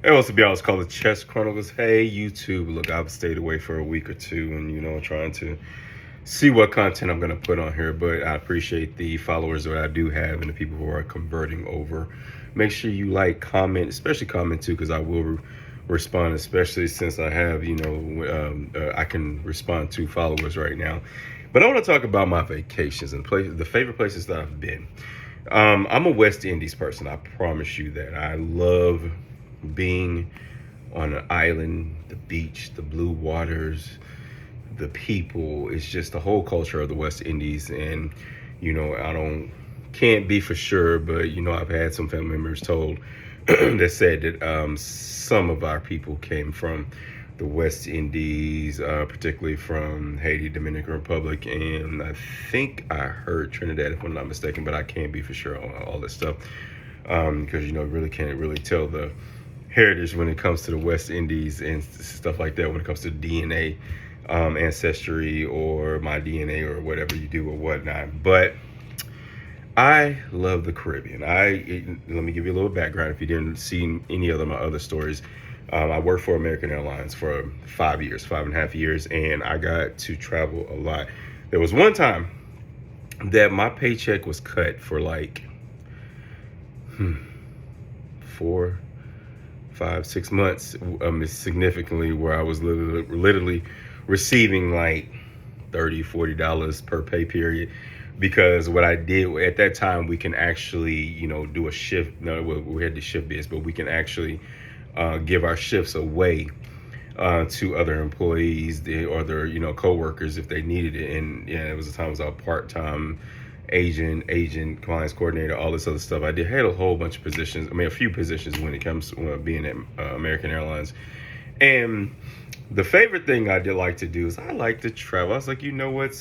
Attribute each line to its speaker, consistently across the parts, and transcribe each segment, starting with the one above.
Speaker 1: Hey, what's up, y'all? It's called the Chess Chronicles. Hey, YouTube. Look, I've stayed away for a week or two and, trying to see what content I'm going to put on here. But I appreciate the followers that I do have and the people who are converting over. Make sure you like, comment, especially comment too, because I will respond, especially since I have, I can respond to followers right now. But I want to talk about my vacations and the favorite places that I've been. I'm a West Indies person. I promise you that. I love being on an island, the beach, the blue waters, the people. It's just the whole culture of the West Indies. And, I can't be for sure, but, I've had some family members told that said that some of our people came from the West Indies, particularly from Haiti, Dominican Republic, and I think I heard Trinidad, if I'm not mistaken, but I can't be for sure on all this stuff because, really can't really tell the heritage when it comes to the West Indies and stuff like that when it comes to DNA, ancestry, or my DNA or whatever you do or whatnot. But I love the Caribbean. Let me give you a little background if you didn't see any of my other stories. I worked for American Airlines for 5.5 years, and I got to travel a lot. There was one time that my paycheck was cut for like 4, 5, 6 months, significantly, where I was literally receiving like $30-$40 per pay period. Because what I did at that time, we can actually, do a shift. No, we had the shift biz, but we can actually give our shifts away to other employees or their, coworkers if they needed it. And it was a time I was a part-time agent, compliance coordinator, all this other stuff. I had a whole bunch of positions. A few positions when it comes to being at American Airlines. And the favorite thing I did like to do is I like to travel. I was like, you know what,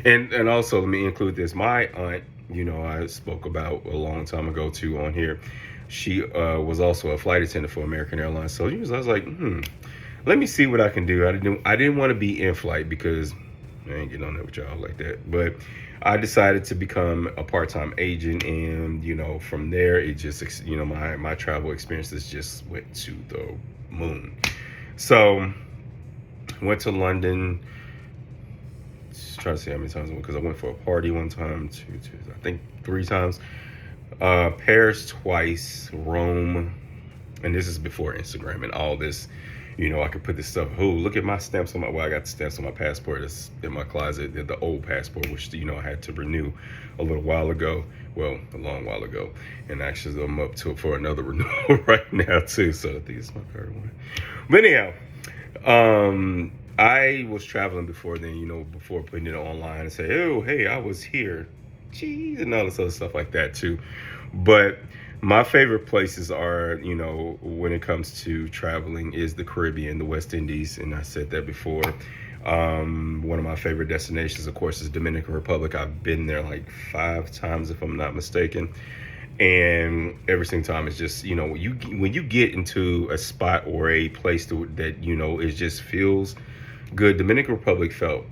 Speaker 1: and also let me include this. My aunt, I spoke about a long time ago too on here. She was also a flight attendant for American Airlines. So I was like, let me see what I can do. I didn't want to be in flight because I ain't getting on there with y'all like that. But I decided to become a part-time agent, and from there it just my travel experiences just went to the moon. So went to London. Just trying to see how many times I went, because I went for a party one time, two, I think 3 times. Paris twice, Rome, and this is before Instagram and all this. I could put this stuff. Oh, look at my stamps on I got stamps on my passport. It's in my closet. The old passport, which I had to renew a little while ago. Well, a long while ago, and actually I'm up for another renewal right now too. So I think it's my current one. But anyhow, I was traveling before then. Before putting it online and say, oh, hey, I was here, geez, and all this other stuff like that too. But my favorite places are, when it comes to traveling, is the Caribbean, the West Indies, and I said that before. One of my favorite destinations, of course, is Dominican Republic. I've been there like 5 times, if I'm not mistaken. And every single time, it's just, when you get into a spot or a place that, it just feels good. Dominican Republic felt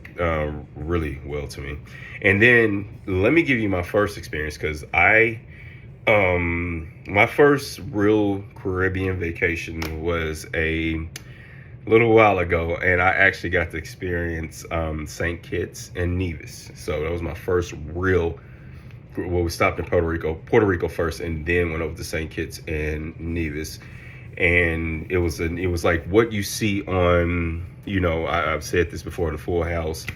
Speaker 1: really well to me. And then let me give you my first experience, because my first real Caribbean vacation was a little while ago, and I actually got to experience St. Kitts and Nevis. So that was my first real. Well, we stopped in Puerto Rico first, and then went over to St. Kitts and Nevis. And it was like what you see on, I've said this before in the Full House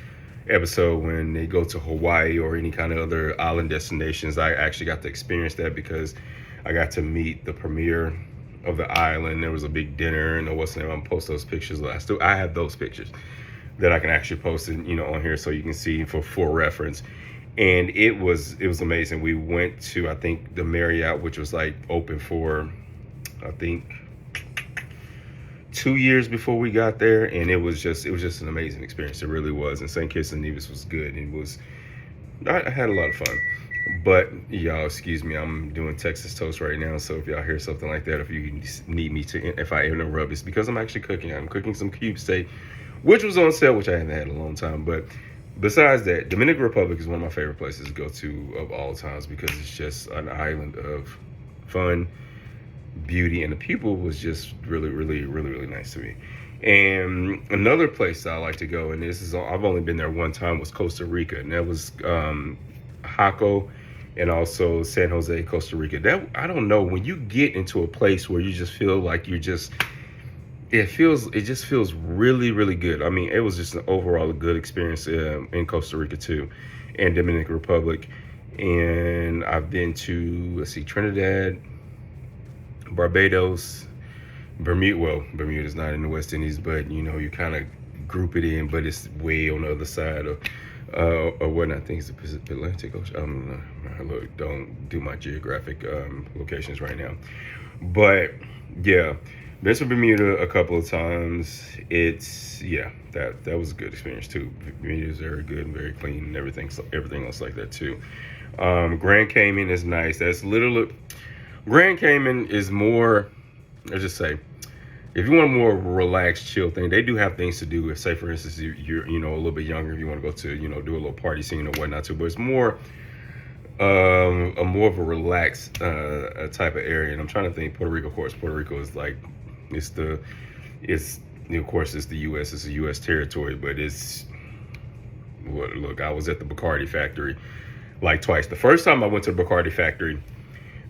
Speaker 1: episode, when they go to Hawaii or any kind of other island destinations. I actually got to experience that because I got to meet the premier of the island. There was a big dinner, and I'm gonna post those pictures. I have those pictures that I can actually post it, on here, so you can see for reference. And it was amazing. We went to, I think, the Marriott, which was like open for, I think, 2 years before we got there, and it was just an amazing experience. It really was. And St. Kitts and Nevis was good. I had a lot of fun. But y'all, excuse me, I'm doing Texas toast right now, so if y'all hear something like that, if you need me to, if I interrupt, it's because I'm actually cooking. I'm cooking some cube steak, which was on sale, which I haven't had in a long time. But besides that, Dominican Republic is one of my favorite places to go to of all times, because it's just an island of fun, beauty, and the people was just really, really, really, really nice to me. And another place I like to go, and this is I've only been there one time, was Costa Rica, and that was Jaco, and also San Jose, Costa Rica. That, I don't know, when you get into a place where you just feel like you're just, it just feels really, really good. I mean, it was just an overall a good experience in Costa Rica too, and Dominican Republic. And I've been to, let's see, Trinidad, Barbados, Bermuda. Well, Bermuda's not in the West Indies, but you know, you kind of group it in, but it's way on the other side of what I think is the Pacific Atlantic Ocean. Look, don't do my geographic locations right now, but yeah, been to Bermuda a couple of times. It's, yeah, that was a good experience too. Bermuda is very good and very clean and everything, so everything else like that too. Grand Cayman is nice. That's literally, Grand Cayman is more, let's just say, if you want a more relaxed, chill thing, they do have things to do. If, say, for instance, you're you know, a little bit younger, if you want to go to, you know, do a little party scene or whatnot too. But it's more a more of a relaxed type of area. And I'm trying to think. Puerto Rico, of course. Puerto Rico is like, it's of course it's the U.S. It's a U.S. territory, but it's, what, look, I was at the Bacardi factory like twice. The first time I went to the Bacardi factory,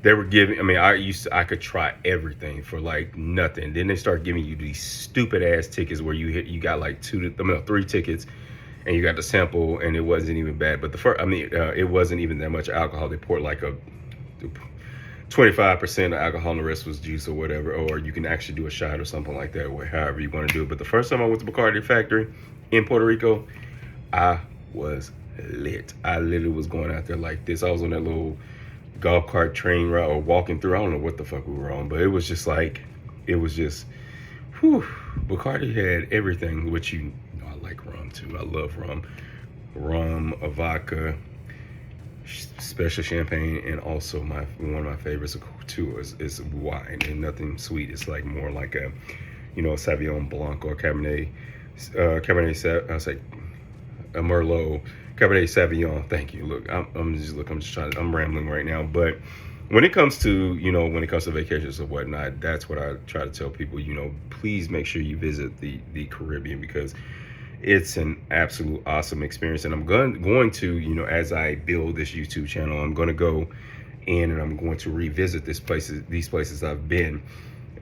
Speaker 1: they were giving, I mean, I could try everything for like nothing. Then they start giving you these stupid ass tickets where you got like three tickets, and you got the sample, and it wasn't even bad. But the first, I mean, it wasn't even that much alcohol. They poured like a 25% of alcohol, and the rest was juice or whatever. Or you can actually do a shot or something like that, or however you want to do it. But the first time I went to Bacardi factory in Puerto Rico, I was lit. I literally was going out there like this. I was on that little golf cart train ride or walking through. I don't know what the fuck we were on, but it was just like, it was just, whew. Bacardi had everything, which, you know, I like rum too. I love rum. Rum, a vodka, special champagne, and also one of my favorites too is wine, and nothing sweet. It's like more like a, you know, a Sauvignon Blanc or Cabernet, I say a Merlot, Cabernet Sauvignon. Thank you. Look, I'm just trying to, I'm rambling right now. But when it comes to, you know, when it comes to vacations or whatnot, that's what I try to tell people. You know, please make sure you visit the Caribbean, because it's an absolute awesome experience. And I'm going to, you know, as I build this YouTube channel, I'm going to go in and I'm going to revisit these places I've been,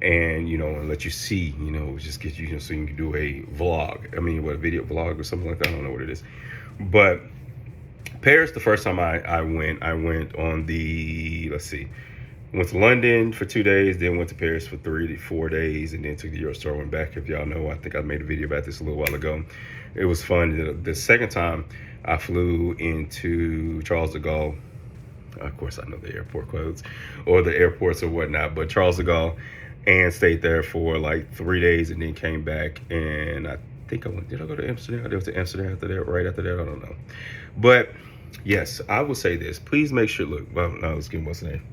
Speaker 1: and, you know, and let you see, you know, just get you, so you can do a vlog. I mean, what, a video vlog or something like that. I don't know what it is. But Paris, the first time I went on the, let's see, went to London for 2 days, then went to Paris for 3 to 4 days, and then took the Eurostar, went back. If y'all know, I think I made a video about this a little while ago. It was fun. The second time I flew into Charles de Gaulle. Of course, I know the airport codes or the airports or whatnot, but Charles de Gaulle, and stayed there for like 3 days, and then came back. And I think did I go to Amsterdam? I went to Amsterdam after that, right after that, I don't know. But yes, I will say this. Please make sure, look, well, no, let's give what's the name.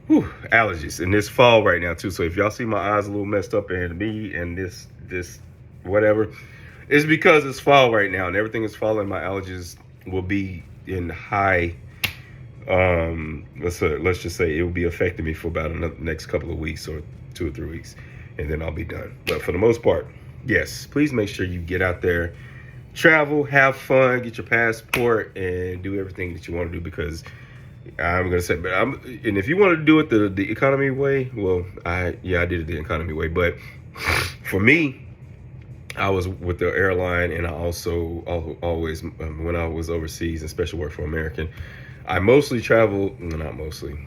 Speaker 1: Whew, allergies. And this fall right now too. So if y'all see my eyes a little messed up and me and this whatever, it's because it's fall right now and everything is falling. My allergies will be in high, let's just say it will be affecting me for about the next couple of weeks, or 2 or 3 weeks, and then I'll be done. But for the most part, yes, please make sure you get out there, travel, have fun, get your passport, and do everything that you want to do, because I'm gonna say, and if you want to do it the economy way, well, I did it the economy way. But for me, I was with the airline, and I also always, when I was overseas and special work for American, I mostly traveled, well, not mostly,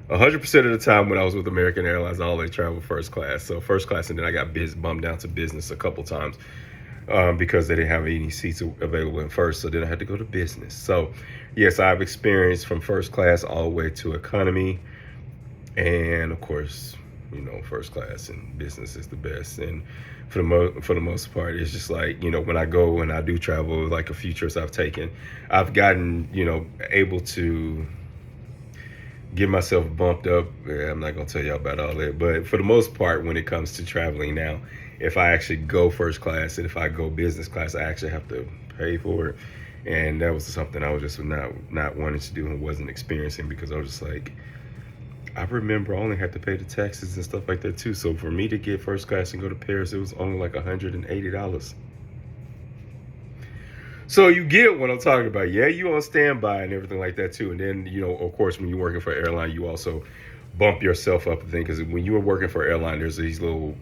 Speaker 1: 100% of the time when I was with American Airlines, I always traveled first class. So first class, and then I got bumped down to business a couple times because they didn't have any seats available in first. So then I had to go to business. So yes, I've experienced from first class all the way to economy. And of course, you know, first class and business is the best. And for the most part, it's just like, you know, when I go and I do travel, like a few trips I've taken, I've gotten, you know, able to get myself bumped up. I'm not gonna tell y'all about all that, but for the most part, when it comes to traveling now, if I actually go first class and if I go business class, I actually have to pay for it. And that was something I was just not wanting to do and wasn't experiencing, because I was just like, I remember I only had to pay the taxes and stuff like that too. So for me to get first class and go to Paris, it was only like $180. So you get what I'm talking about. Yeah, you on standby and everything like that too. And then, of course, when you're working for an airline, you also bump yourself up a thing, because when you are working for an airline, there's these little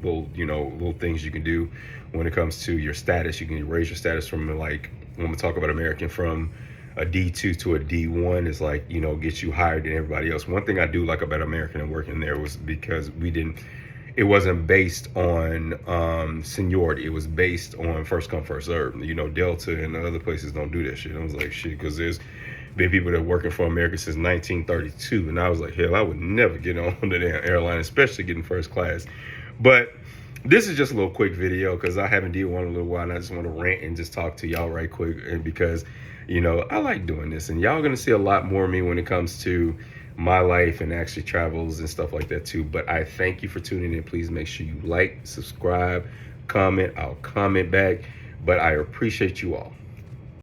Speaker 1: things you can do when it comes to your status. You can raise your status from, like, when we talk about American, from a D2 to a D1 is like, get you higher than everybody else. One thing I do like about American and working there was because it wasn't based on seniority. It was based on first come, first serve. Delta and the other places don't do that shit. I was like, shit, because there's been people that are working for America since 1932. And I was like, hell, I would never get on the damn airline, especially getting first class. But this is just a little quick video because I haven't did one in a little while, and I just want to rant and just talk to y'all right quick. And because, I like doing this, and y'all gonna see a lot more of me when it comes to my life and actually travels and stuff like that too. But I thank you for tuning in. Please make sure you like, subscribe, comment. I'll comment back. But I appreciate you all.